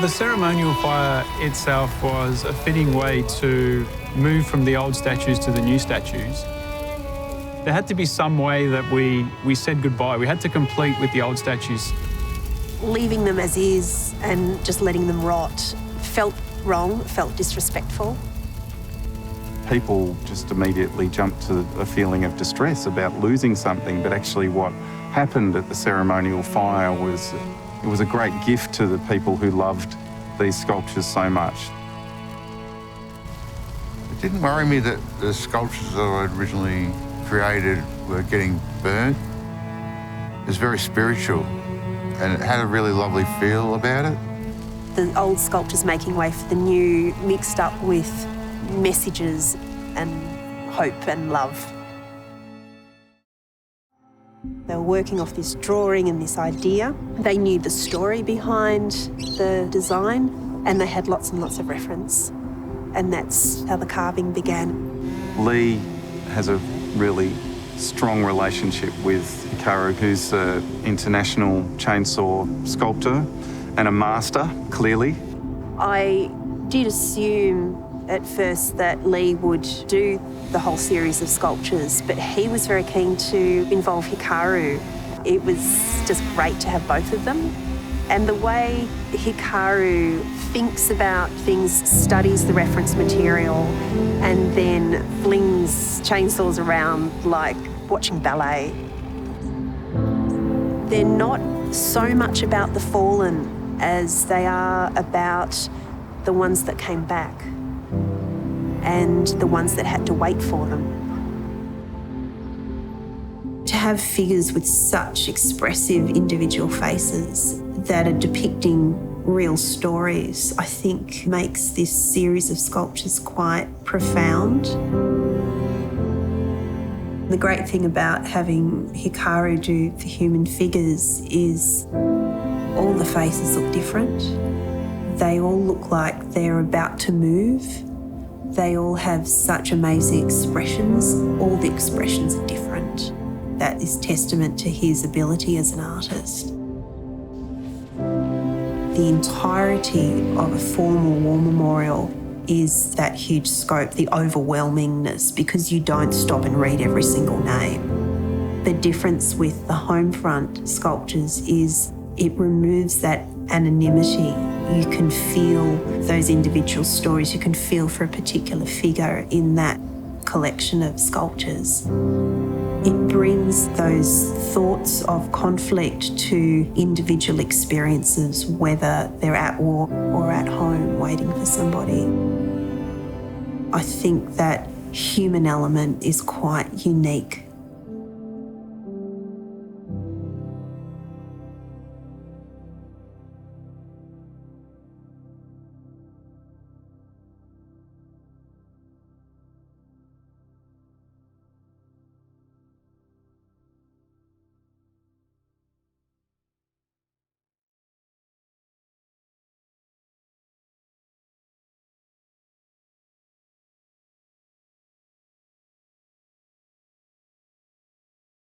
The ceremonial fire itself was a fitting way to move from the old statues to the new statues. There had to be some way that we said goodbye. We had to complete with the old statues. Leaving them as is and just letting them rot felt wrong, felt disrespectful. People just immediately jumped to a feeling of distress about losing something, but actually what happened at the ceremonial fire was it was a great gift to the people who loved these sculptures so much. It didn't worry me that the sculptures that I'd originally created were getting burnt. It was very spiritual and it had a really lovely feel about it. The old sculptures making way for the new, mixed up with messages and hope and love. They were working off this drawing and this idea. They knew the story behind the design and they had lots and lots of reference. And that's how the carving began. Lee has a really strong relationship with Hikaru, who's an international chainsaw sculptor and a master, clearly. I did assume at first that Lee would do the whole series of sculptures, but he was very keen to involve Hikaru. It was just great to have both of them. And the way Hikaru thinks about things, studies the reference material, and then flings chainsaws around like watching ballet. They're not so much about the fallen as they are about the ones that came back and the ones that had to wait for them. To have figures with such expressive individual faces that are depicting real stories, I think makes this series of sculptures quite profound. The great thing about having Hikaru do the human figures is all the faces look different. They all look like they're about to move. They all have such amazing expressions. All the expressions are different. That is testament to his ability as an artist. The entirety of a formal war memorial is that huge scope, the overwhelmingness, because you don't stop and read every single name. The difference with the Homefront sculptures is it removes that anonymity. You can feel those individual stories. You can feel for a particular figure in that collection of sculptures. It brings those thoughts of conflict to individual experiences, whether they're at war or at home waiting for somebody. I think that human element is quite unique